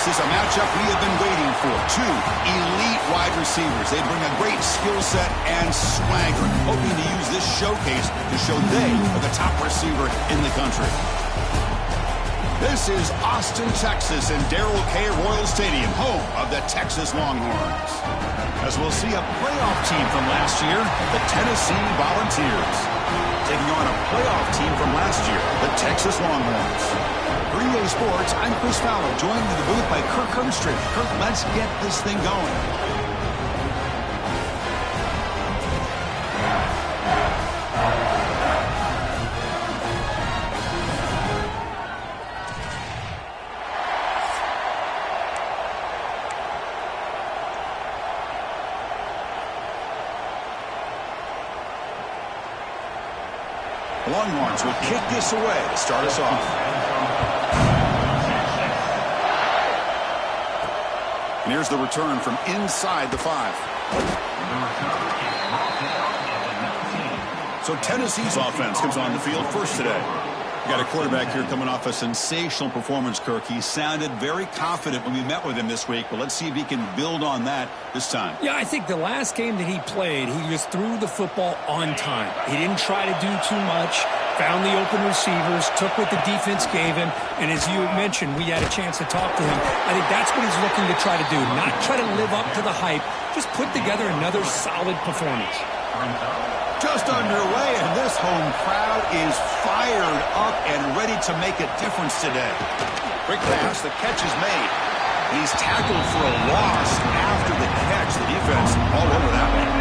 This is a matchup we have been waiting for. Two elite wide receivers. They bring a great skill set and swagger, hoping to use this showcase to show they are the top receiver in the country. This is Austin, Texas, and Darrell K. Royal Stadium, home of the Texas Longhorns. As we'll see a playoff team from last year, the Tennessee Volunteers, taking on a playoff team from last year, the Texas Longhorns. For EA Sports, I'm Chris Fowler, joined in the booth by Kirk Herbstreit. Kirk, let's get this thing going. The Longhorns will kick this away to start us off. And here's the return from inside the 5. So Tennessee's offense comes on the field first today. We got a quarterback here coming off a sensational performance, Kirk. He sounded very confident when we met with him this week, but let's see if he can build on that this time. Yeah, I think the last game that he played, he just threw the football on time. He didn't try to do too much, found the open receivers, took what the defense gave him, and as you mentioned, we had a chance to talk to him. I think that's what he's looking to try to do, not try to live up to the hype, just put together another solid performance. Just underway, and this home crowd is fired up and ready to make a difference today. Quick pass, the catch is made. He's tackled for a loss after the catch. The defense all over that one.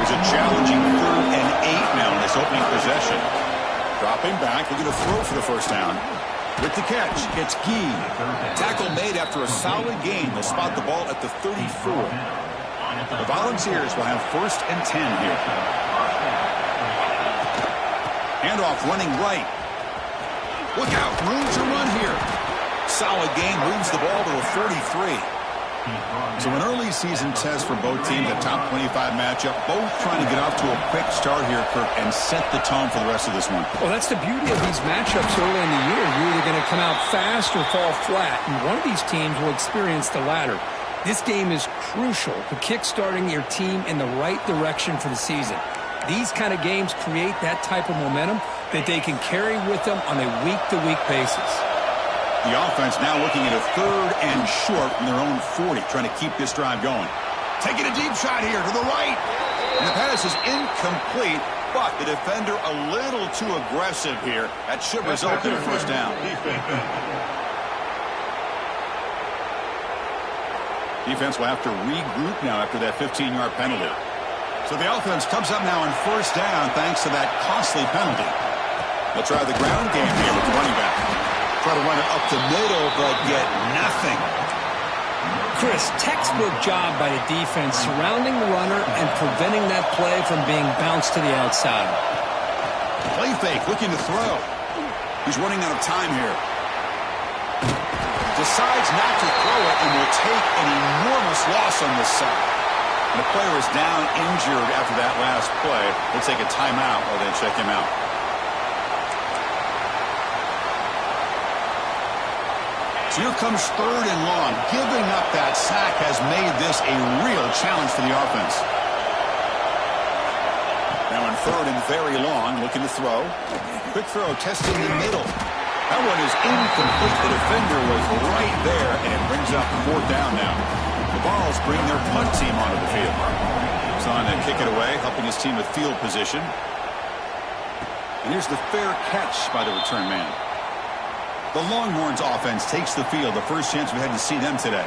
There's a challenging 3rd and 8 now in this opening possession. Dropping back, looking to throw for the first down. With the catch, it's Gee. Tackle made after a solid gain. They'll spot the ball at the 34. The Volunteers will have 1st and 10 here. Handoff running right. Look out, room to run here. Solid gain, moves the ball to a 43. So an early season test for both teams, a top 25 matchup. Both trying to get off to a quick start here, Kirk, and set the tone for the rest of this one. Well, that's the beauty of these matchups early in the year. You're either going to come out fast or fall flat, and one of these teams will experience the latter. This game is crucial to kick-starting your team in the right direction for the season. These kind of games create that type of momentum that they can carry with them on a week-to-week basis. The offense now looking at a 3rd and short from their own 40, trying to keep this drive going. Taking a deep shot here to the right. And the pass is incomplete, but the defender a little too aggressive here. That should result in a first down. Defense will have to regroup now after that 15-yard penalty. So the offense comes up now on 1st down thanks to that costly penalty. They'll try the ground game here with the running back. Try to run it up the middle, but get nothing. Chris, textbook job by the defense surrounding the runner and preventing that play from being bounced to the outside. Play fake, looking to throw. He's running out of time here. Decides not to throw it and will take an enormous loss on this side. And the player is down injured after that last play. They'll take a timeout while they check him out. So here comes 3rd and long. Giving up that sack has made this a real challenge for the offense. Now in 3rd and very long, looking to throw. Quick throw, testing the middle. That one is incomplete. The defender was right there, and it brings up 4th down now. The Vols bring their punt team onto the field. He's on to kick it away, helping his team with field position. And here's the fair catch by the return man. The Longhorns offense takes the field, the first chance we had to see them today.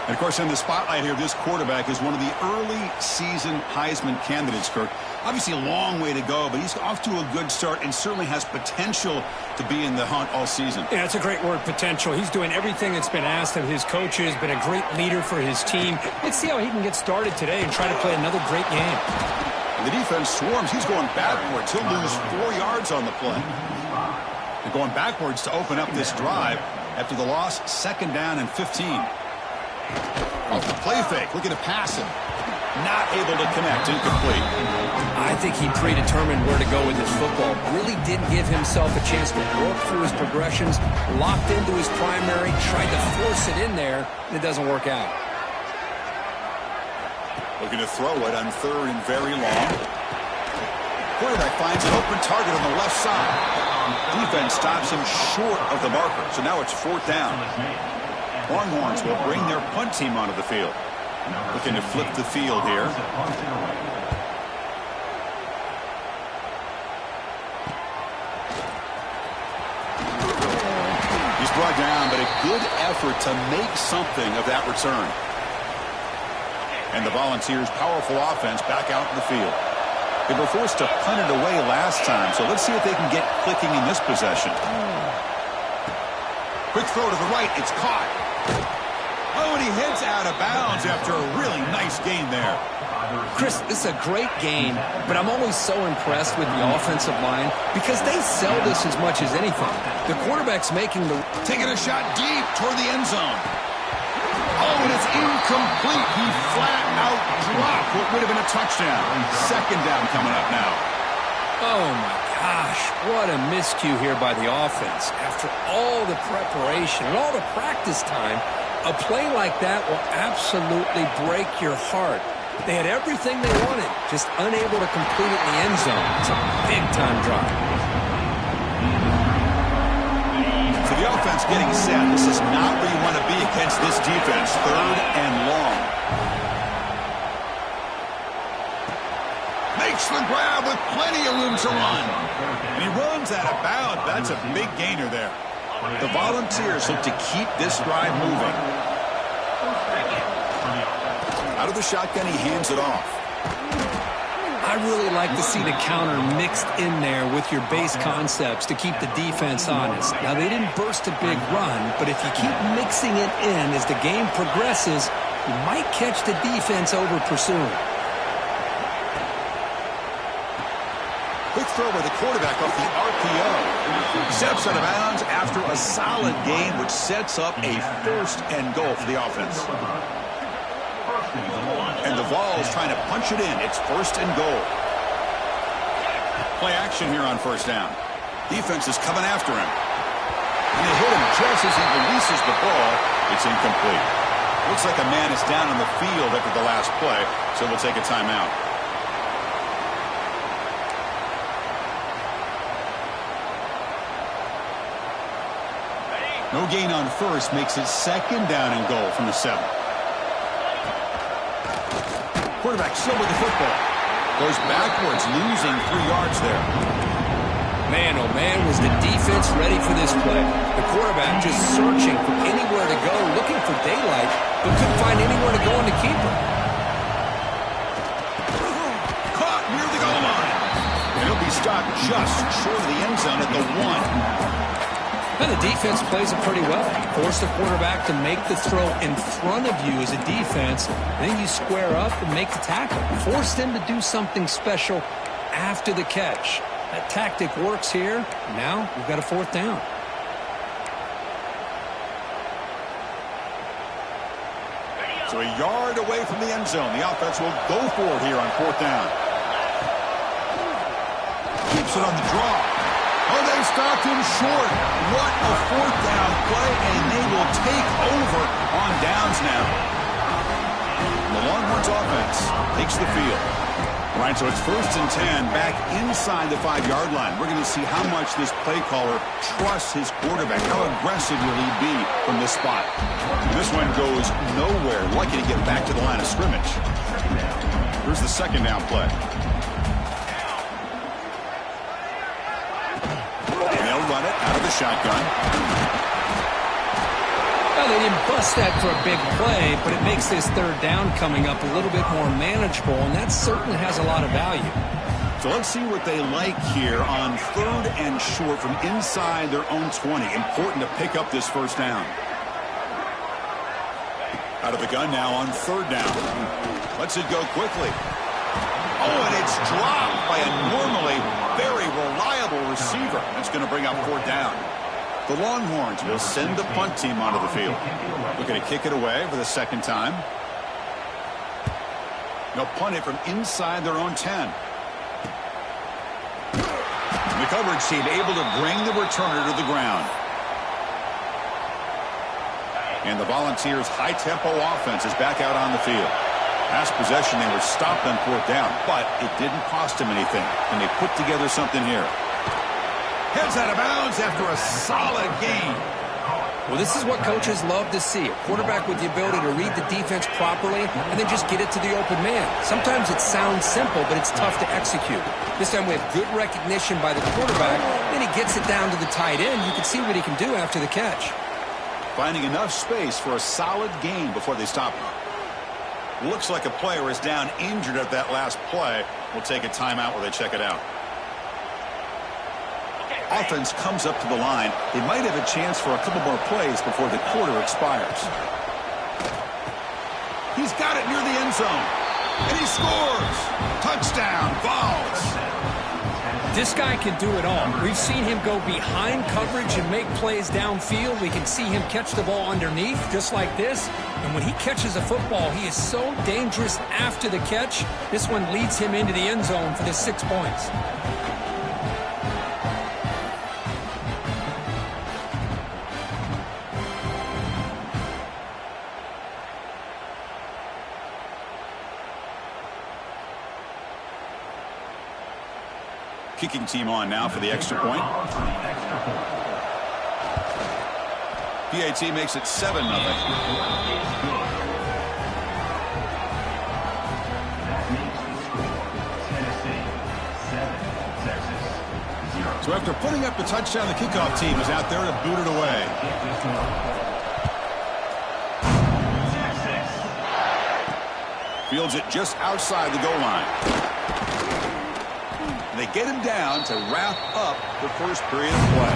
And, of course, in the spotlight here, this quarterback is one of the early season Heisman candidates, Kirk. Obviously a long way to go, but he's off to a good start and certainly has potential to be in the hunt all season. Yeah, it's a great word, potential. He's doing everything that's been asked of his coaches, been a great leader for his team. Let's see how he can get started today and try to play another great game. And the defense swarms. He's going backwards. He'll lose 4 yards on the play. They're going backwards to open up this drive after the loss, 2nd down and 15. Off the play fake, looking to pass him. Not able to connect, incomplete. I think he predetermined where to go with his football. Really didn't give himself a chance to work through his progressions, locked into his primary, tried to force it in there, and it doesn't work out. Looking to throw it on 3rd and very long. Quarterback finds an open target on the left side. Defense stops him short of the marker, so now it's 4th down. Longhorns will bring their punt team onto the field. Looking to flip the field here. He's brought down, but a good effort to make something of that return. And the Volunteers' powerful offense back out in the field. They were forced to punt it away last time, so let's see if they can get clicking in this possession. Quick throw to the right. It's caught. Oh, and he heads out of bounds after a really nice gain there. Chris, this is a great game, but I'm always so impressed with the offensive line because they sell this as much as anything. The quarterback's making the... Taking a shot deep toward the end zone. Oh, and it's incomplete. He flat out dropped what would have been a touchdown. 2nd down coming up now. Oh, my gosh. What a miscue here by the offense. After all the preparation and all the practice time, a play like that will absolutely break your heart. They had everything they wanted, just unable to complete it in the end zone. It's a big-time drop. So the offense getting set. This is not where you want to be against this defense. 3rd and long. Makes the grab with plenty of room to run. And he runs out of bounds. That's a big gainer there. The Volunteers look to keep this drive moving. Out of the shotgun, he hands it off. I really like to see the counter mixed in there with your base concepts to keep the defense honest. Now, they didn't burst a big run, but if you keep mixing it in as the game progresses, you might catch the defense over pursuing. Quick throw by the quarterback off the RPO. Steps out of bounds after a solid gain, which sets up a 1st and goal for the offense. And the Vols trying to punch it in. It's 1st and goal. Play action here on 1st down. Defense is coming after him. And they hit him just as he releases the ball. It's incomplete. Looks like a man is down on the field after the last play, so we'll take a timeout. No gain on 1st makes it 2nd down and goal from the 7. Quarterback still with the football. Goes backwards, losing 3 yards there. Man, oh man, was the defense ready for this play. The quarterback just searching for anywhere to go, looking for daylight, but couldn't find anywhere to go on the keeper. Caught near the goal line. And he'll be stopped just short of the end zone at the 1. And the defense plays it pretty well. Force the quarterback to make the throw in front of you as a defense. Then you square up and make the tackle. Force them to do something special after the catch. That tactic works here. Now we've got a 4th down. So a yard away from the end zone. The offense will go for it here on 4th down. Keeps it on the draw. Oh, they stopped him short. What a 4th down play, and they will take over on downs now. The Longhorns offense takes the field. All right, so it's 1st and 10 back inside the 5-yard line. We're going to see how much this play caller trusts his quarterback. How aggressive will he be from this spot? And this one goes nowhere. Lucky to get back to the line of scrimmage. Here's the 2nd down play. Run it out of the shotgun. Well, they didn't bust that for a big play, but it makes this 3rd down coming up a little bit more manageable, and that certainly has a lot of value. So let's see what they like here on 3rd and short from inside their own 20. Important to pick up this 1st down. Out of the gun now on 3rd down. Lets it go quickly. Oh, and it's dropped by a normally very reliable receiver. That's going to bring up 4th down. The Longhorns will send the punt team onto the field. Looking to kick it away for the 2nd time. They'll punt it from inside their own 10. coverage team able to bring the returner to the ground. And the Volunteers' high-tempo offense is back out on the field. Last possession, they were stopped on 4th down, but it didn't cost them anything. And they put together something here. Heads out of bounds after a solid gain. Well, this is what coaches love to see. A quarterback with the ability to read the defense properly and then just get it to the open man. Sometimes it sounds simple, but it's tough to execute. This time we have good recognition by the quarterback. Then he gets it down to the tight end. You can see what he can do after the catch. Finding enough space for a solid gain before they stop him. Looks like a player is down injured at that last play. We'll take a timeout while they check it out. Offense comes up to the line. They might have a chance for a couple more plays before the quarter expires. He's got it near the end zone. And he scores. Touchdown, Vols. This guy can do it all. We've seen him go behind coverage and make plays downfield. We can see him catch the ball underneath, just like this. And when he catches a football, he is so dangerous after the catch. This one leads him into the end zone for the 6 points. Kicking team on now for the extra point. PAT makes it 7-0. So after putting up the touchdown, the kickoff team is out there to boot it away. Fields it just outside the goal line. They get him down to wrap up the first period of play.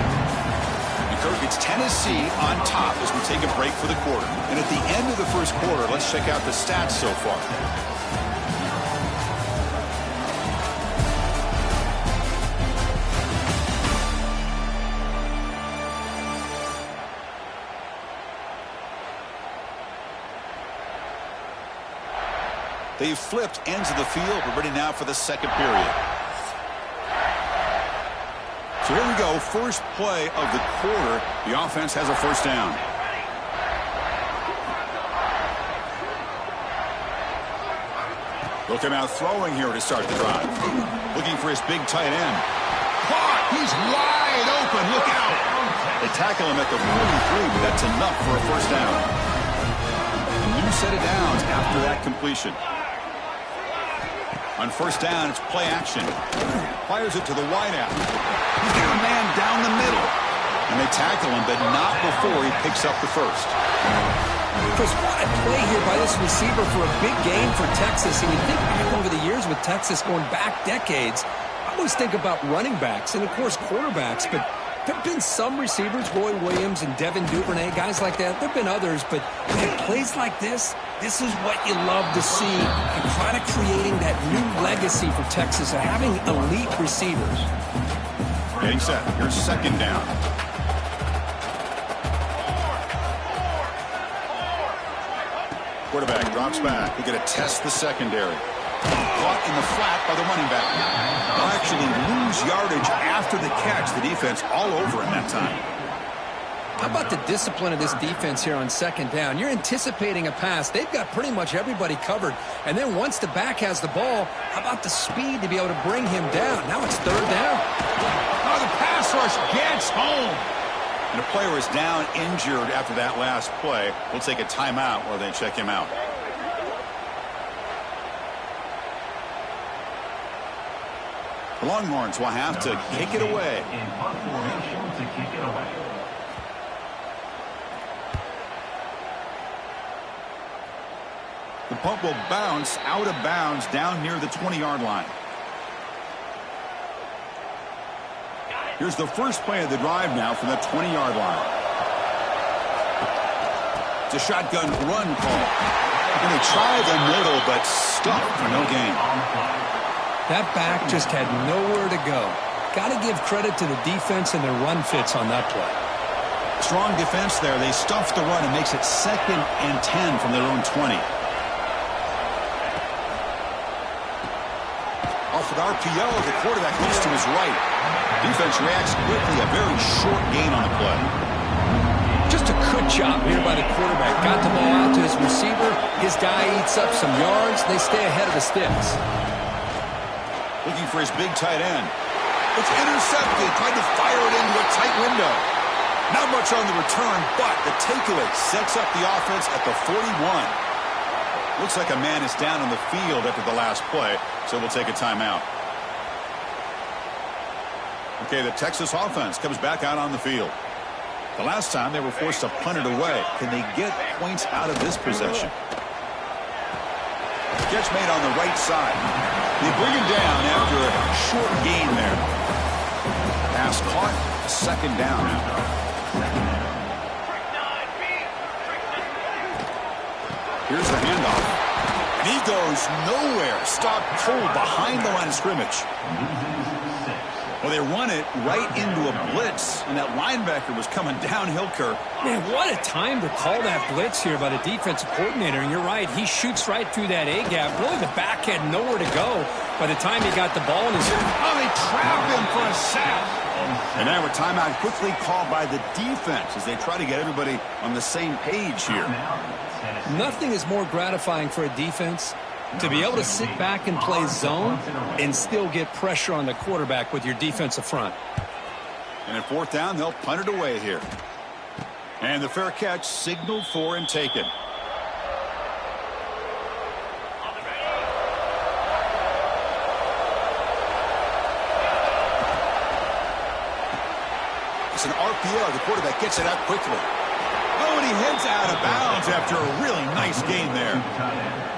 And Kirk, it's Tennessee on top as we take a break for the quarter. And at the end of the first quarter, let's check out the stats so far. They've flipped ends of the field. We're ready now for the second period. So here we go, first play of the quarter. The offense has a first down. They'll come out throwing here to start the drive. Looking for his big tight end. Caught! He's wide open. Look out! They tackle him at the 43, but that's enough for a first down. A new set of downs after that completion. On first down, it's play action. Fires it to the wideout. He's got a man down the middle. And they tackle him, but not before he picks up the first. Chris, what a play here by this receiver for a big gain for Texas. And you think back over the years with Texas going back decades, I always think about running backs and, of course, quarterbacks. But there have been some receivers, Roy Williams and Devin Duvernay, guys like that. There have been others, but in plays like this is what you love to see. And kind of creating that new legacy for Texas of having elite receivers. Getting set. Here's second down. Quarterback drops back. We're going to test the secondary. Caught in the flat by the running back. They'll actually lose yardage after the catch. The defense all over him that time. How about the discipline of this defense here on second down? You're anticipating a pass. They've got pretty much everybody covered. And then once the back has the ball, how about the speed to be able to bring him down? Now it's third down. Oh, the pass rush gets home. And a player is down injured after that last play. We'll take a timeout while they check him out. The Longhorns will have to kick it away. The punt will bounce out of bounds down near the 20-yard line. Here's the first play of the drive now from the 20-yard line. It's a shotgun run call. And they try the middle, but stuck for no gain. That back just had nowhere to go. Got to give credit to the defense and their run fits on that play. Strong defense there. They stuff the run and makes it 2nd and 10 from their own 20. handoff with RPO. The quarterback looks to his right. Defense reacts quickly. A very short gain on the play. Just a good job here by the quarterback. Got the ball out to his receiver. His guy eats up some yards. They stay ahead of the sticks. Looking for his big tight end. It's intercepted. Trying to fire it into a tight window. Not much on the return, but the takeaway sets up the offense at the 41. Looks like a man is down on the field after the last play, so we'll take a timeout. Okay, the Texas offense comes back out on the field. The last time they were forced to punt it away. Can they get points out of this possession? Catch made on the right side. They bring him down after a short gain there. Pass caught, second down. Here's the handoff. And he goes nowhere. Stopped cold behind the line of scrimmage. Well, they run it right into a blitz, and that linebacker was coming downhill, Kirk. Man, what a time to call that blitz here by the defensive coordinator. And you're right, he shoots right through that A-gap. Really, the back had nowhere to go by the time he got the ball in his hand. Oh, they trap him for a sack. And now a timeout quickly called by the defense as they try to get everybody on the same page here. Nothing is more gratifying for a defense to be able to sit back and play zone and still get pressure on the quarterback with your defensive front. And at fourth down, they'll punt it away here. And the fair catch signaled for and taken. It's an RPO. The quarterback gets it out quickly. Oh, and he heads out of bounds after a really nice gain there.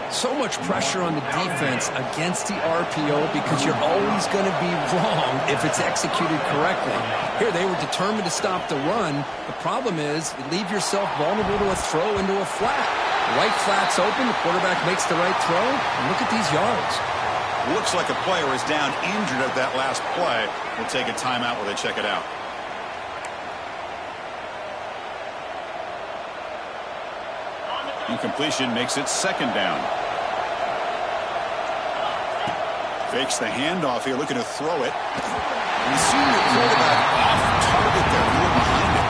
So much pressure on the defense against the RPO because you're always going to be wrong if it's executed correctly. Here, they were determined to stop the run. The problem is you leave yourself vulnerable to a throw into a flat. Right flat's open. The quarterback makes the right throw. And look at these yards. Looks like a player is down injured at that last play. We'll take a timeout while they check it out. Incompletion makes it second down. Fakes the handoff here, looking to throw it. And the senior quarterback off target there, more behind it.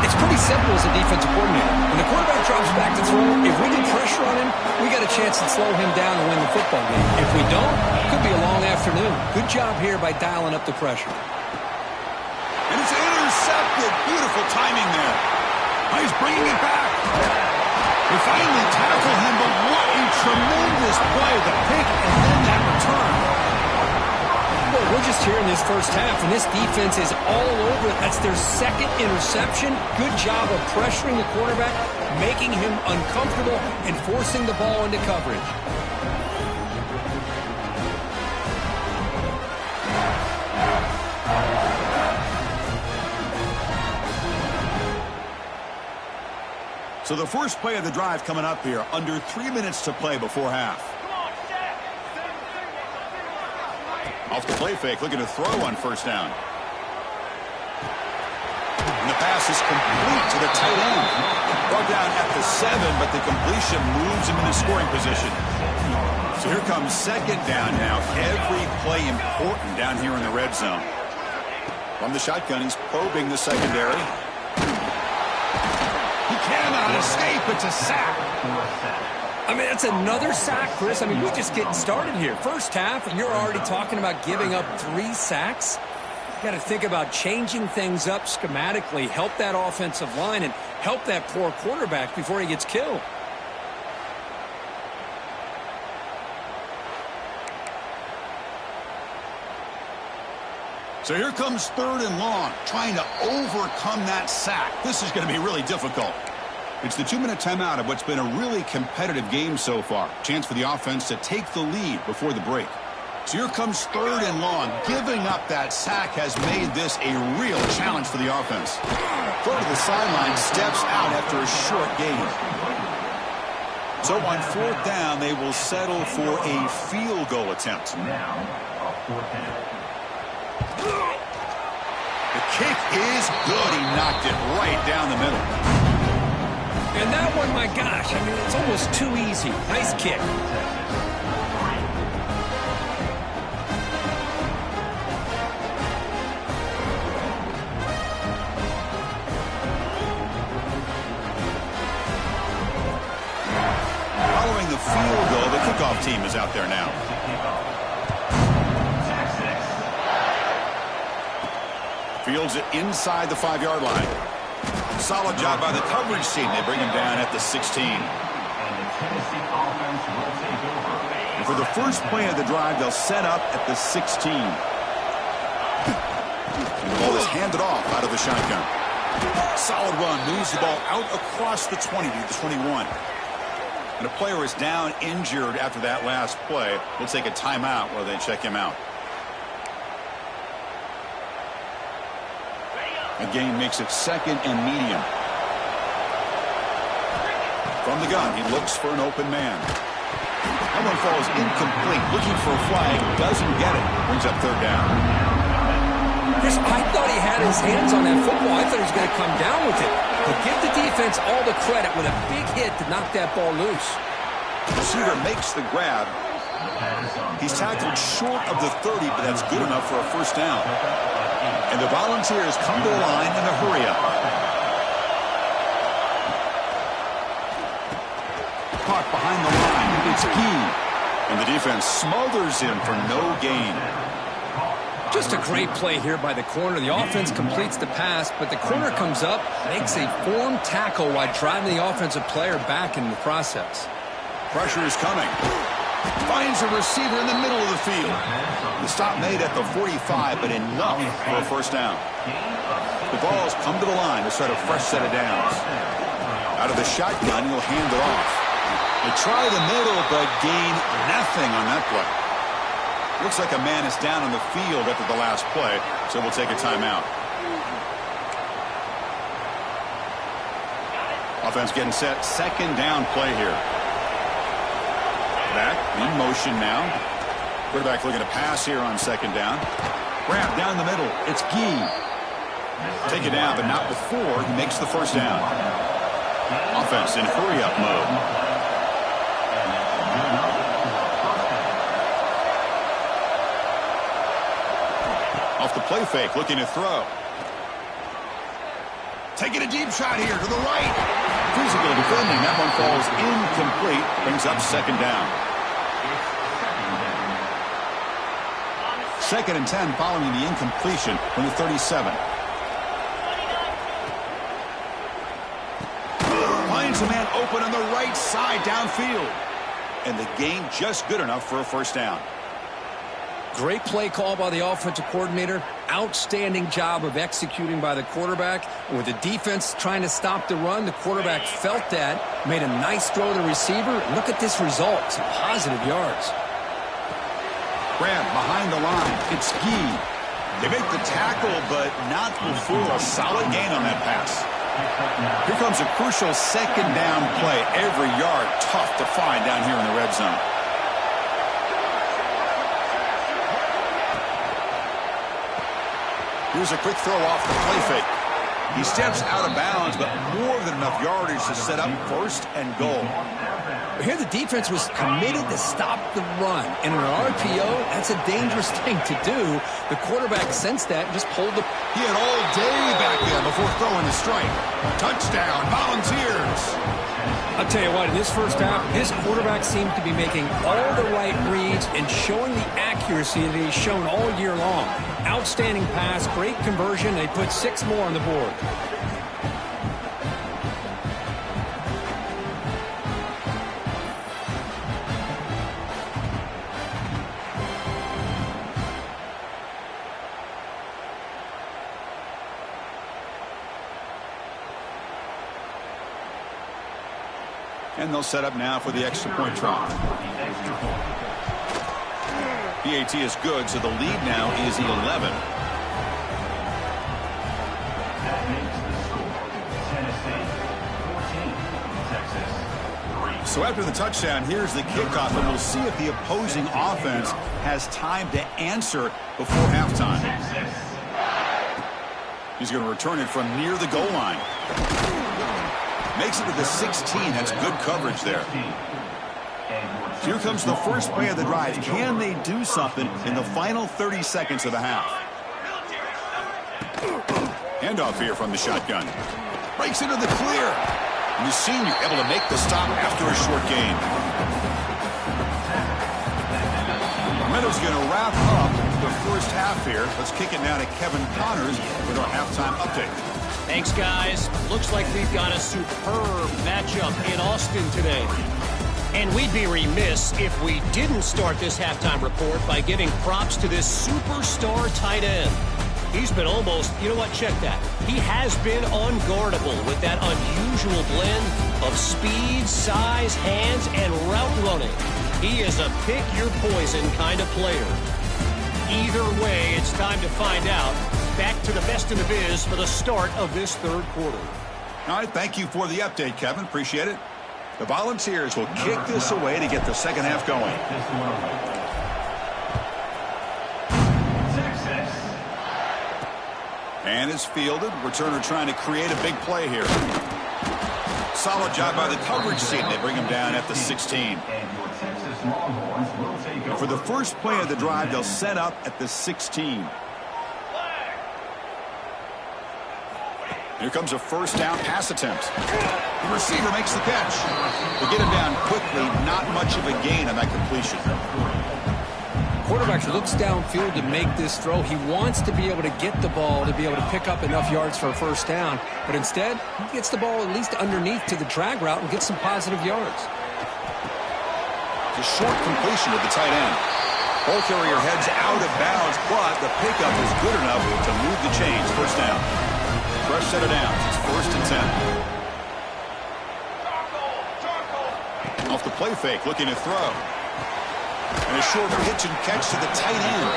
It's pretty simple as a defensive coordinator. When the quarterback drops back to throw, if we get pressure on him, we got a chance to slow him down and win the football game. If we don't, it could be a long afternoon. Good job here by dialing up the pressure. And it's intercepted. Beautiful timing there. Oh, he's bringing it back. They finally tackle him, but what a tremendous play. The pick and then that return. Well, we're just here in this first half, and this defense is all over it. That's their second interception. Good job of pressuring the quarterback, making him uncomfortable, and forcing the ball into coverage. So the first play of the drive coming up here, under 3 minutes to play before half. Off the play fake, looking to throw on first down. And the pass is complete to the tight end. Brought down at the 7, but the completion moves him into scoring position. So here comes second down now. Every play important down here in the red zone. From the shotgun, he's probing the secondary. He cannot escape. It's a sack. I mean, it's another sack, Chris. I mean, we're just getting started here. First half, and you're already talking about giving up 3 sacks. Got to think about changing things up schematically, help that offensive line, and help that poor quarterback before he gets killed. So here comes third and long, trying to overcome that sack. This is going to be really difficult. It's the 2-minute timeout of what's been a really competitive game so far. Chance for the offense to take the lead before the break. So here comes third and long. Giving up that sack has made this a real challenge for the offense. Throw to the sideline, steps out after a short gain. So on fourth down, they will settle for a field goal attempt. The kick is good. He knocked it right down the middle. And that one, my gosh, I mean, it's almost too easy. Nice kick. Fields it inside the 5-yard line. Solid job by the coverage team. They bring him down at the 16. And for the first play of the drive, they'll set up at the 16. And the ball is handed off out of the shotgun. Solid run. Moves the ball out across the 20 to the 21. And a player is down injured after that last play. We'll take a timeout while they check him out. The game makes it 2nd and medium. From the gun, he looks for an open man. That one falls incomplete. Looking for a flag, doesn't get it. Brings up 3rd down. Chris, I thought he had his hands on that football. I thought he was going to come down with it. But give the defense all the credit with a big hit to knock that ball loose. Receiver makes the grab. He's tackled short of the 30, but that's good enough for a 1st down. And the Volunteers come to the line in a hurry-up. Caught behind the line. It's Gee. And the defense smothers him for no gain. Just a great play here by the corner. The offense completes the pass, but the corner comes up, makes a form tackle while driving the offensive player back in the process. Pressure is coming. Finds a receiver in the middle of the field. The stop made at the 45, but enough for a 1st down. The balls come to the line to start a fresh set of downs. Out of the shotgun, he'll hand it off. They try the middle, but gain nothing on that play. Looks like a man is down on the field after the last play, so we'll take a timeout. Offense getting set. 2nd down play here. Back in motion now. Quarterback looking to pass here on 2nd down. Grab down the middle. It's Gee. Take it down, but not before he makes the 1st down. Offense in hurry-up mode. Off the play fake, looking to throw. Taking a deep shot here to the right. Physical defending. That one falls incomplete. Brings up 2nd down. 2nd and 10 following the incompletion from the 37. Finds a man open on the right side downfield. And the gain just good enough for a 1st down. Great play call by the offensive coordinator. Outstanding job of executing by the quarterback. With the defense trying to stop the run, the quarterback felt that, made a nice throw to the receiver. Look at this result. Some positive yards. Grab behind the line. It's Gee. They make the tackle, but not before a solid gain on that pass. Here comes a crucial 2nd down play. Every yard tough to find down here in the red zone. Here's a quick throw off the play fake. He steps out of bounds, but more than enough yardage to set up 1st and goal. Here the defense was committed to stop the run. And in an RPO, that's a dangerous thing to do. The quarterback sensed that and just pulled the... He had all day back there before throwing the strike. Touchdown, Volunteers. I'll tell you what, in this 1st half, this quarterback seems to be making all the right reads and showing the accuracy that he's shown all year long. Outstanding pass, great conversion. They put 6 more on the board. And they'll set up now for the extra point try. PAT is good, so the lead now is 11. So after the touchdown, here's the kickoff, and we'll see if the opposing offense has time to answer before halftime. He's going to return it from near the goal line. Makes it to the 16. That's good coverage there. Here comes the first play of the drive. Can they do something in the final 30 seconds of the half? Handoff here from the shotgun. Breaks into the clear. And the senior able to make the stop after a short gain. Meadows going to wrap up the first half here. Let's kick it now to Kevin Connors with our halftime update. Thanks, guys. Looks like we've got a superb matchup in Austin today. And we'd be remiss if we didn't start this halftime report by giving props to this superstar tight end. He's been almost, you know what, check that. He has been unguardable with that unusual blend of speed, size, hands, and route running. He is a pick-your-poison kind of player. Either way, it's time to find out. Back to the best in the biz for the start of this third quarter. All right, thank you for the update, Kevin. Appreciate it. The Volunteers will kick this away to get the second half going. And it's fielded. Returner trying to create a big play here. Solid job by the coverage team. They bring him down at the 16. For the first play of the drive, they'll set up at the 16. Here comes a first down pass attempt. The receiver makes the catch. They get him down quickly. Not much of a gain on that completion. Quarterback looks downfield to make this throw. He wants to be able to get the ball to be able to pick up enough yards for a first down. But instead, he gets the ball at least underneath to the drag route and gets some positive yards. The short completion of the tight end. Ball carrier heads out of bounds, but the pickup is good enough to move the chains. First down. Fresh set of downs. It's first and 10. Off the play fake, looking to throw. And a short pitch and catch to the tight end.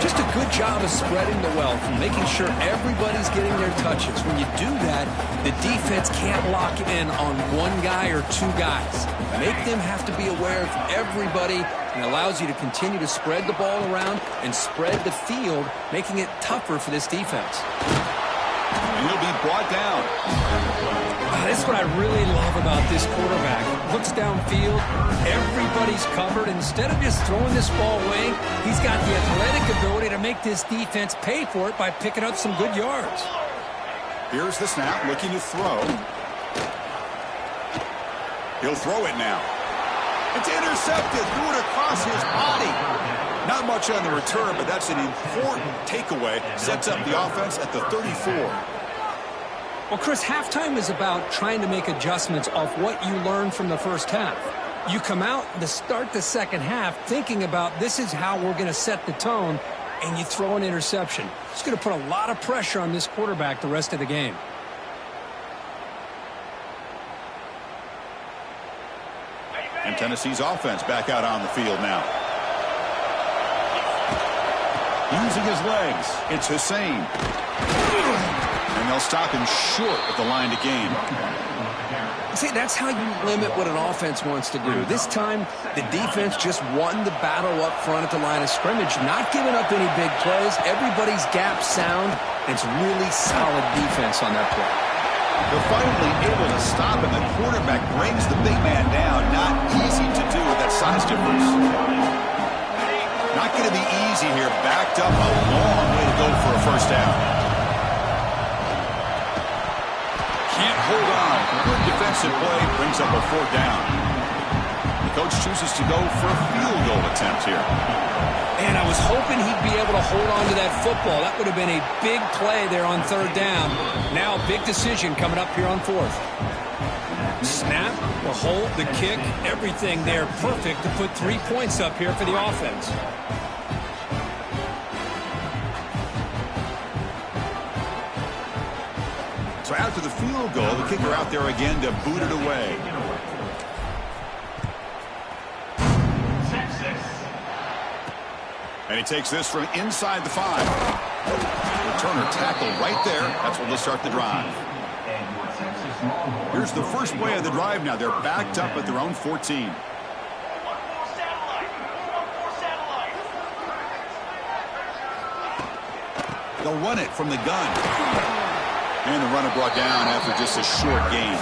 Just a good job of spreading the wealth and making sure everybody's getting their touches. When you do that, the defense can't lock in on one guy or two guys. Make them have to be aware of everybody, and allows you to continue to spread the ball around and spread the field, making it tougher for this defense. And he'll be brought down. This is what I really love about this quarterback. Looks downfield, everybody's covered. Instead of just throwing this ball away, he's got the athletic ability to make this defense pay for it by picking up some good yards. Here's the snap, looking to throw. He'll throw it now. It's intercepted, threw it across his body. Not much on the return, but that's an important takeaway. Sets up the offense at the 34. Well, Chris, halftime is about trying to make adjustments off what you learned from the first half. You come out to start the second half thinking about this is how we're going to set the tone, and you throw an interception. It's going to put a lot of pressure on this quarterback the rest of the game. And Tennessee's offense back out on the field now. Using his legs, it's Hussein. And they'll stop him short of the line to gain. See, that's how you limit what an offense wants to do. This time, the defense just won the battle up front at the line of scrimmage, not giving up any big plays. Everybody's gap sound. It's really solid defense on that play. They're finally able to stop him. The quarterback brings the big man down. Not easy to do with that size difference. Not going to be easy here. Backed up a long way to go for a first down. Can't hold on. Good defensive play brings up a fourth down. The coach chooses to go for a field goal attempt here. And I was hoping he'd be able to hold on to that football. That would have been a big play there on third down. Now a big decision coming up here on fourth. Snap, the hold, the kick, everything there perfect to put 3 points up here for the offense. So after the field goal, the kicker out there again to boot it away. And he takes this from inside the 5. Returner tackle right there. That's where they'll start the drive. Here's the first play of the drive now. They're backed up at their own 14. They'll run it from the gun. And the runner brought down after just a short gain.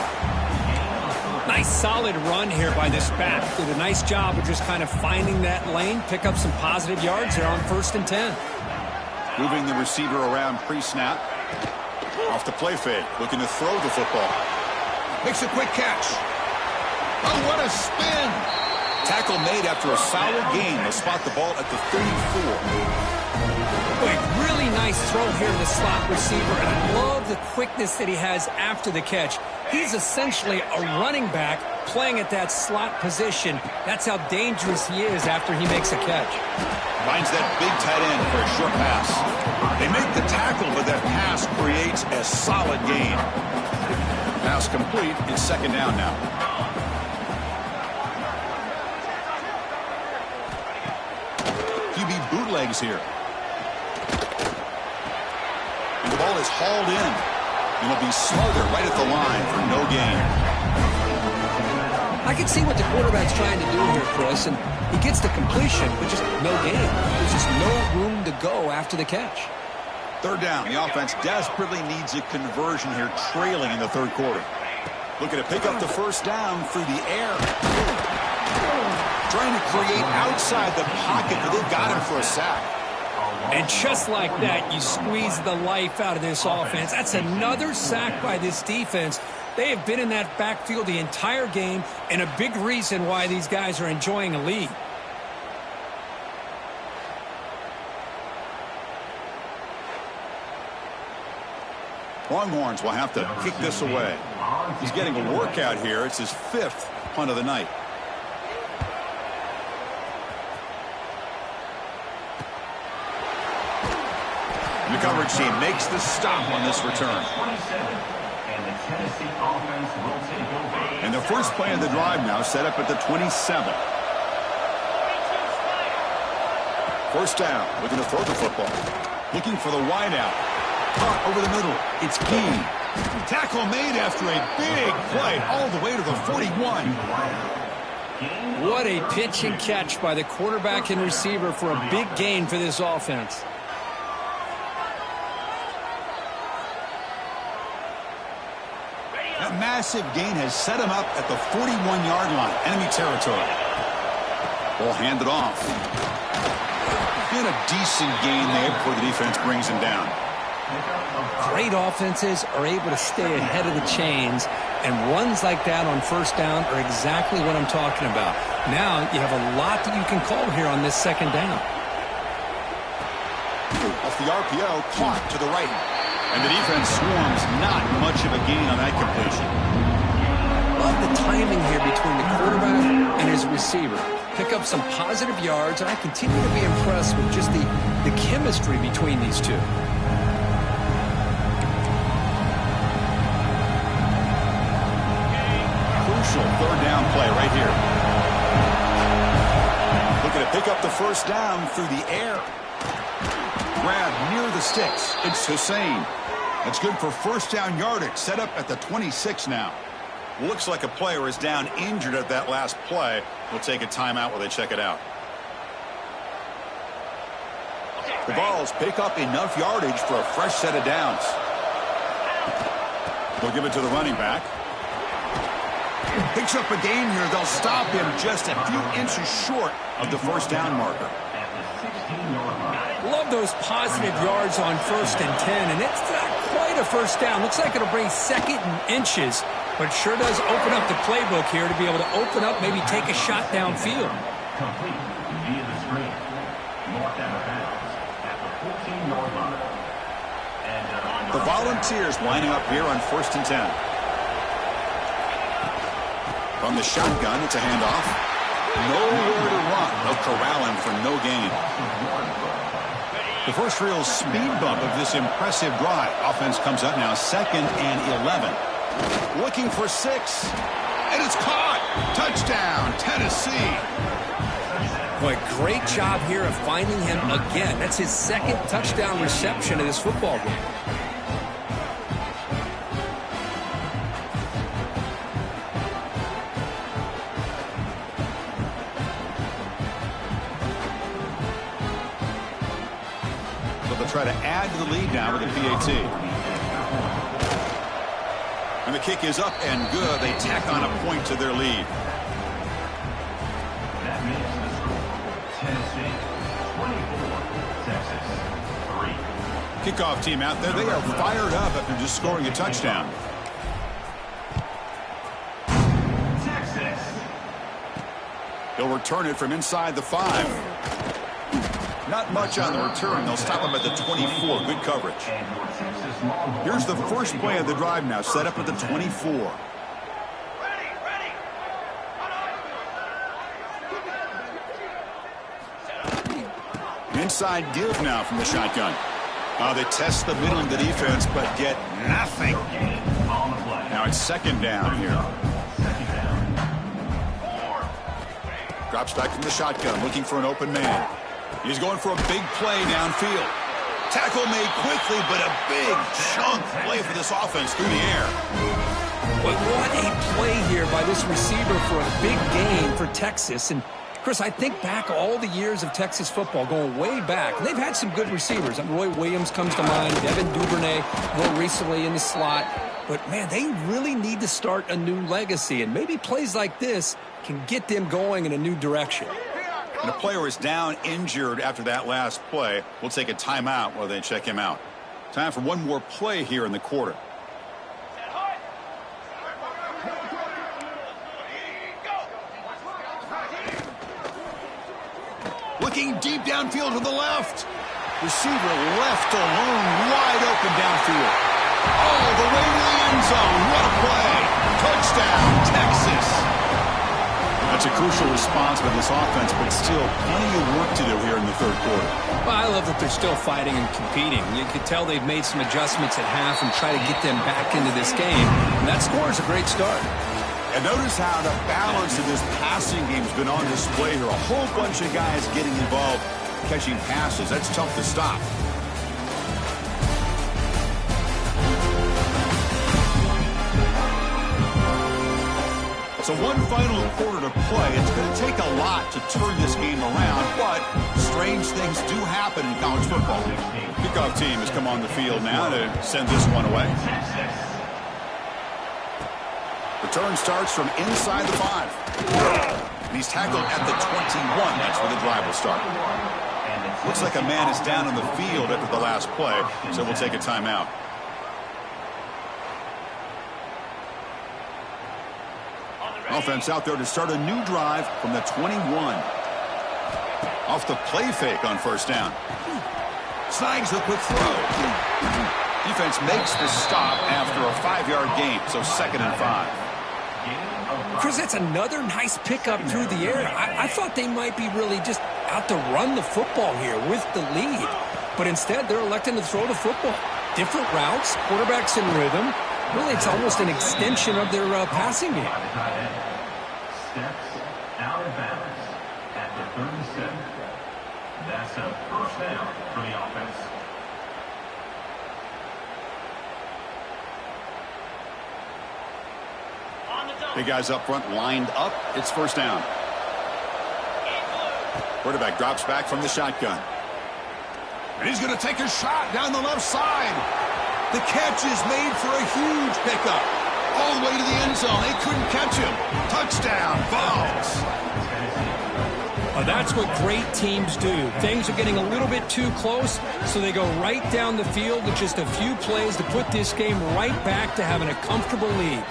Nice solid run here by this back. Did a nice job of just kind of finding that lane, pick up some positive yards there on first and 10. Moving the receiver around pre-snap. Off the play fake, looking to throw the football. Makes a quick catch. Oh, what a spin. Tackle made after a solid gain. They'll spot the ball at the 34. Boy, really nice throw here to the slot receiver, and I love the quickness that he has after the catch. He's essentially a running back playing at that slot position. That's how dangerous he is after he makes a catch. Finds that big tight end for a short pass. They make the tackle, but that pass creates a solid gain. Pass complete. It's second down now. QB bootlegs here. And the ball is hauled in. And will be smothered right at the line for no gain. I can see what the quarterback's trying to do here, Chris, and he gets the completion, but just no gain. There's just no room to go after the catch. Third down. The offense desperately needs a conversion here, trailing in the third quarter. Looking to pick up the first down through the air. Trying to create outside the pocket, but they've got him for a sack. And just like that, you squeeze the life out of this offense. That's another sack by this defense. They have been in that backfield the entire game, and a big reason why these guys are enjoying a lead. Longhorns will have to kick this away. He's getting a workout here. It's his 5th punt of the night. The coverage team makes the stop on this return. And the first play of the drive now set up at the 27. First down, looking to throw the football. Looking for the wideout. Caught over the middle. It's Key. Tackle made after a big play all the way to the 41. What a pitch and catch by the quarterback and receiver for a big gain for this offense. That massive gain has set him up at the 41-yard line, enemy territory. Ball handed off. And a decent gain there before the defense brings him down. Great offenses are able to stay ahead of the chains, and runs like that on first down are exactly what I'm talking about. Now you have a lot that you can call here on this second down. Off the RPO, clock to the right. And the defense swarms, not much of a gain on that completion. Love the timing here between the quarterback and his receiver. Pick up some positive yards, and I continue to be impressed with just the chemistry between these two. Crucial third down play right here. Looking to pick up the first down through the air. Grab near the sticks. It's Hussein. That's good for first down yardage. Set up at the 26 now. Looks like a player is down injured at that last play. We'll take a timeout while they check it out. The Vols pick up enough yardage for a fresh set of downs. They'll give it to the running back. Picks up a gain here. They'll stop him just a few inches short of the first down marker. Love those positive yards on 1st and 10, and it's not quite a first down. Looks like it'll bring second and inches, but sure does open up the playbook here to be able to open up, maybe take a shot downfield. Complete via the screen. Marked out of bounds at the 14-yard line. And the Volunteers lining up here on 1st and 10. From the shotgun, it's a handoff. Nowhere to run. They'll corral him for no gain. The first real speed bump of this impressive drive. Offense comes up now 2nd and 11. Looking for 6. And it's caught. Touchdown, Tennessee. Boy, great job here of finding him again. That's his 2nd touchdown reception of this football game. Try to add to the lead now with a PAT. And the kick is up and good. They tack on a point to their lead. that makes the score Tennessee 24, Texas 3. Kickoff team out there. They are fired up after just scoring a touchdown. He'll They'll return it from inside the 5. Not much on the return. They'll stop him at the 24. Good coverage. Here's the first play of the drive now, set up at the 24. Inside give now from the shotgun. They test the middle of the defense, but get nothing. Now it's second down here. Drops back from the shotgun, looking for an open man. He's going for a big play downfield. Tackle made quickly, but a big chunk play for this offense through the air. But what a play here by this receiver for a big gain for Texas. And Chris, I think back all the years of Texas football, going way back. They've had some good receivers. Roy Williams comes to mind, Devin Duvernay more recently in the slot. But, man, they really need to start a new legacy. And maybe plays like this can get them going in a new direction. And the player is down injured after that last play. We'll take a timeout while they check him out. Time for one more play here in the quarter. Looking deep downfield to the left. Receiver left alone, wide open downfield. All the way to the end zone. What a play. Touchdown, Texas. That's a crucial response by this offense, but still plenty of work to do here in the third quarter. Well, I love that they're still fighting and competing. You can tell they've made some adjustments at half and try to get them back into this game. And that score is a great start. And notice how the balance of this passing game has been on display here. A whole bunch of guys getting involved, catching passes. That's tough to stop. So one final quarter to play. It's going to take a lot to turn this game around, but strange things do happen in college football. Kickoff team has come on the field now to send this one away. Return starts from inside the 5. And he's tackled at the 21. That's where the drive will start. Looks like a man is down on the field after the last play, so we'll take a timeout. Offense out there to start a new drive from the 21. Off the play fake on first down. Snags the quick throw. Defense makes the stop after a 5-yard gain, so 2nd and 5. Chris, that's another nice pickup through the air. I thought they might be really just out to run the football here with the lead. But instead, they're electing to throw the football. Different routes, quarterbacks in rhythm. Really, it's almost an extension of their passing game. Steps out of bounds at the 37. That's a first down for the offense. Big guys up front lined up. It's first down. Quarterback drops back from the shotgun. And he's going to take a shot down the left side. The catch is made for a huge pickup. All the way to the end zone. They couldn't catch him. Touchdown, Vols. Well, that's what great teams do. Things are getting a little bit too close, so they go right down the field with just a few plays to put this game right back to having a comfortable lead.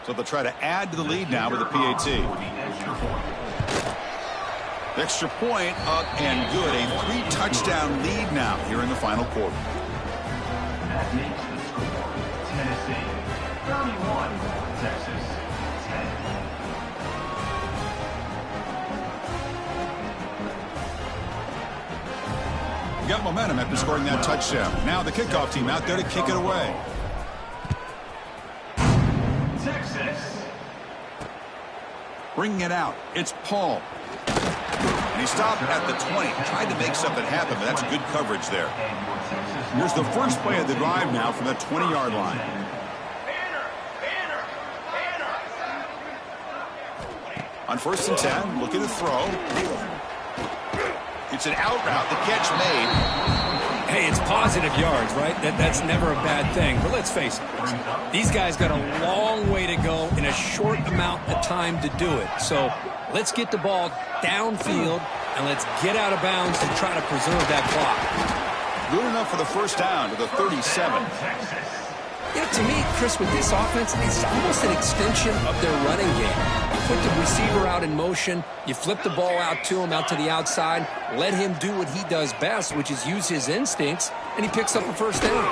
So they'll try to add to the lead now with a PAT. The extra point up and good. A 3-touchdown lead now here in the final quarter. That makes the score Tennessee 31, Texas 10. You got momentum after scoring that touchdown. Now the kickoff team out there to kick it away. Texas. Bringing it out. It's Paul. And he stopped at the 20. Tried to make something happen, but that's good coverage there. Here's the first play of the drive now from the 20-yard line. On 1st and 10, looking to throw. It's an out route. The catch made. Hey, it's positive yards, right? That's never a bad thing. But let's face it, these guys got a long way to go in a short amount of time to do it. So let's get the ball downfield, and let's get out of bounds and try to preserve that clock. Good enough for the first down to the 37. To me, Chris, with this offense, it's almost an extension of their running game. You put the receiver out in motion, you flip the ball out to him, out to the outside, let him do what he does best, which is use his instincts, and he picks up a first down.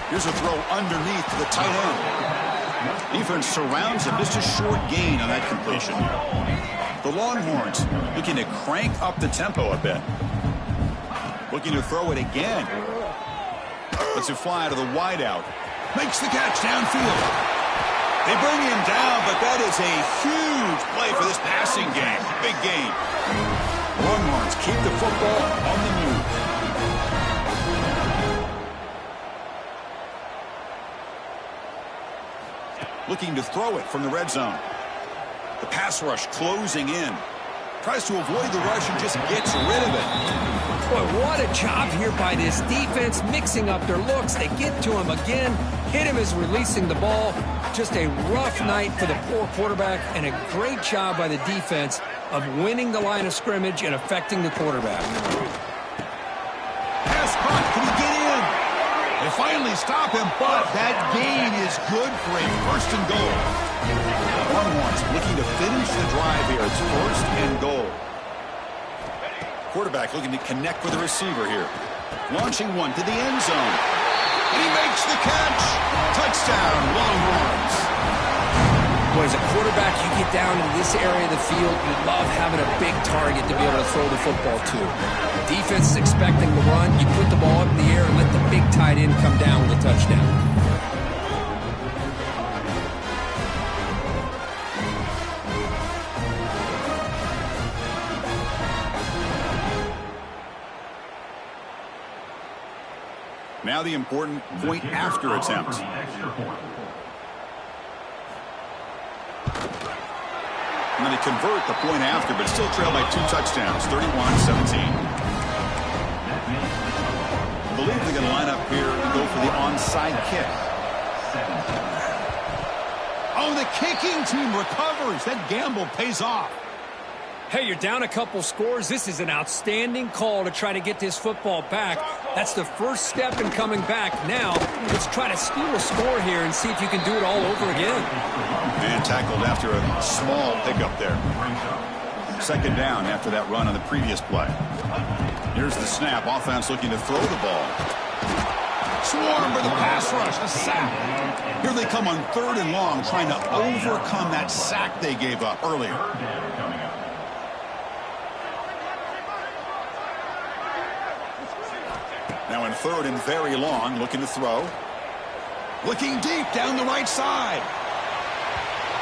Here's a throw underneath to the tight end. Defense surrounds him, just a short gain on that completion. The Longhorns looking to crank up the tempo a bit. Looking to throw it again. Lets it fly to the wideout. Makes the catch downfield. They bring him down, but that is a huge play for this passing game. Big gain. Longhorns keep the football on the move. Looking to throw it from the red zone. The pass rush closing in. Tries to avoid the rush and just gets rid of it. Boy, what a job here by this defense, mixing up their looks. They get to him again, hit him as releasing the ball. Just a rough night for the poor quarterback, and a great job by the defense of winning the line of scrimmage and affecting the quarterback. Pass caught. Can he get in? They finally stop him, but that gain is good for a first and goal. Longhorns looking to finish the drive here. It's first and goal. Quarterback looking to connect with the receiver here. Launching one to the end zone. And he makes the catch. Touchdown, Longhorns. Boy, as a quarterback, you get down in this area of the field, you love having a big target to be able to throw the football to. The defense is expecting the run. You put the ball up in the air and let the big tight end come down with a touchdown. Now the important point after attempt. And then they convert the point after, but still trail by 2 touchdowns, 31-17. I believe they're going to line up here and go for the onside kick. Oh, the kicking team recovers. That gamble pays off. Hey, you're down a couple scores. This is an outstanding call to try to get this football back. That's the first step in coming back. Now, let's try to steal a score here and see if you can do it all over again. And tackled after a small pickup there. Second down after that run on the previous play. Here's the snap. Offense looking to throw the ball. Swarm with the pass rush. A sack. Here they come on 3rd and long, trying to overcome that sack they gave up earlier. Now in 3rd and very long, looking to throw. Looking deep down the right side.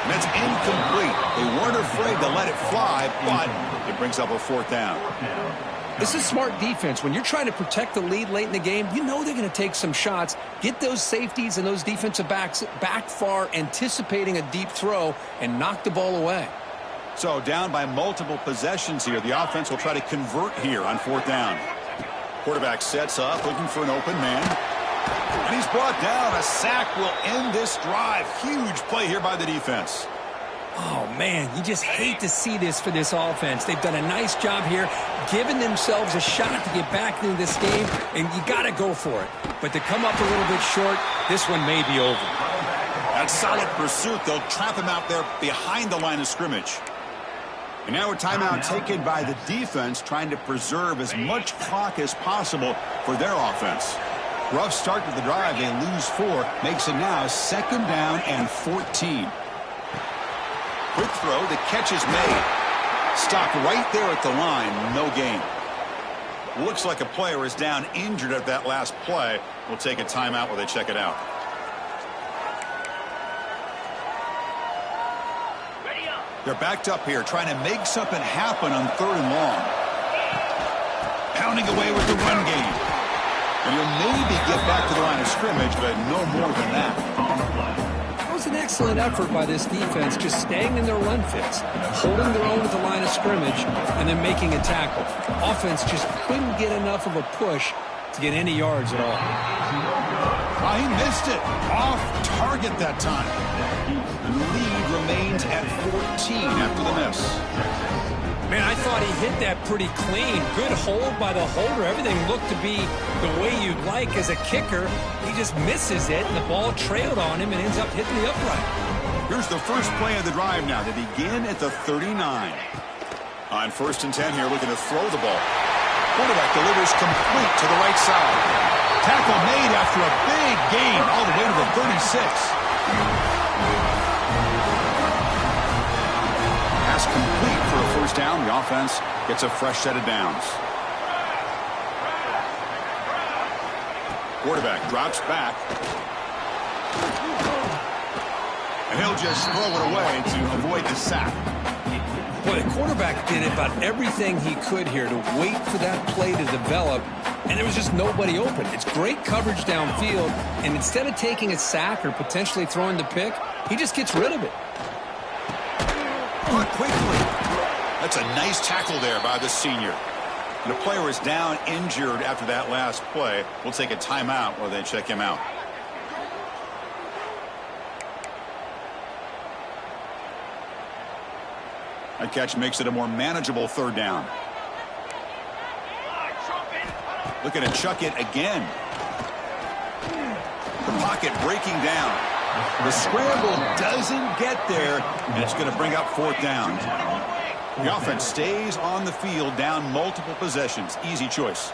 And that's incomplete. They weren't afraid to let it fly, but it brings up a 4th down. This is smart defense. When you're trying to protect the lead late in the game, you know they're going to take some shots, get those safeties and those defensive backs back far, anticipating a deep throw, and knock the ball away. So down by multiple possessions here. The offense will try to convert here on 4th down. Quarterback sets up, looking for an open man. And he's brought down. A sack will end this drive. Huge play here by the defense. Oh, man, you just hate to see this for this offense. They've done a nice job here, giving themselves a shot to get back into this game, and you got to go for it. But to come up a little bit short, this one may be over. That solid pursuit, they'll trap him out there behind the line of scrimmage. And now a timeout taken by the defense, trying to preserve as much clock as possible for their offense. Rough start to the drive. They lose 4. Makes it now 2nd down and 14. Quick throw. The catch is made. Stopped right there at the line. No gain. Looks like a player is down injured at that last play. We'll take a timeout while they check it out. They're backed up here, trying to make something happen on 3rd and long. Pounding away with the run game. And he'll maybe get back to the line of scrimmage, but no more than that. That was an excellent effort by this defense, just staying in their run fits, holding their own at the line of scrimmage, and then making a tackle. Offense just couldn't get enough of a push to get any yards at all. Oh, he missed it. Off target that time. And the lead remains at 14 after the miss. Man, I thought he hit that pretty clean. Good hold by the holder. Everything looked to be the way you'd like as a kicker. He just misses it, and the ball trailed on him and ends up hitting the upright. Here's the first play of the drive now. They begin at the 39. On 1st and 10 here, looking to throw the ball. Quarterback delivers complete to the right side. Tackle made after a big gain all the way to the 36. Pass complete for a first down. The offense gets a fresh set of downs. Quarterback drops back. And he'll just throw it away to avoid the sack. Boy, the quarterback did about everything he could here to wait for that play to develop, and there was just nobody open. It's great coverage downfield, and instead of taking a sack or potentially throwing the pick, he just gets rid of it. Quickly. That's a nice tackle there by the senior. And the player is down injured after that last play. We'll take a timeout while they check him out. That catch makes it a more manageable 3rd down. Looking to chuck it again. The pocket breaking down. The scramble doesn't get there, and it's going to bring up 4th down. The offense stays on the field down multiple possessions. Easy choice.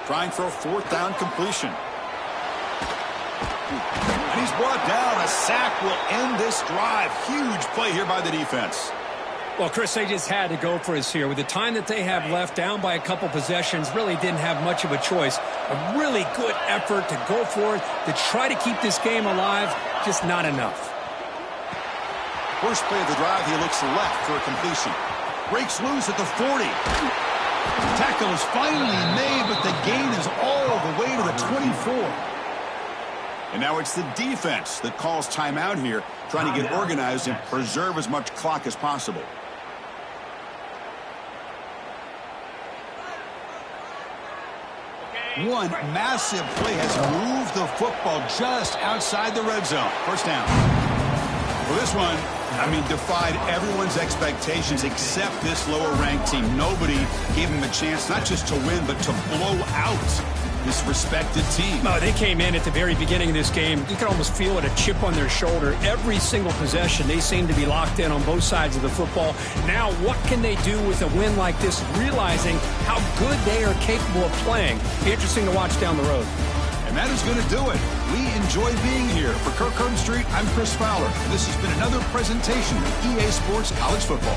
Trying for a 4th down completion. And he's brought down. A sack will end this drive. Huge play here by the defense. Well, Chris, they just had to go for us here. With the time that they have left, down by a couple possessions, really didn't have much of a choice. A really good effort to go for it, to try to keep this game alive, just not enough. First play of the drive, he looks left for a completion. Breaks loose at the 40. Tackle is finally made, but the gain is all the way to the 24. And now it's the defense that calls timeout here, trying to get organized and preserve as much clock as possible. One massive play has moved the football just outside the red zone. First down. Well, this one, defied everyone's expectations except this lower-ranked team. Nobody gave them a chance not just to win, but to blow out this respected team. Oh, they came in at the very beginning of this game. You could almost feel it, a chip on their shoulder. Every single possession, they seem to be locked in on both sides of the football. Now, what can they do with a win like this, realizing how good they are capable of playing? Be interesting to watch down the road. And that is going to do it. We enjoy being here. For Kirk Street, I'm Chris Fowler. This has been another presentation of EA Sports College Football.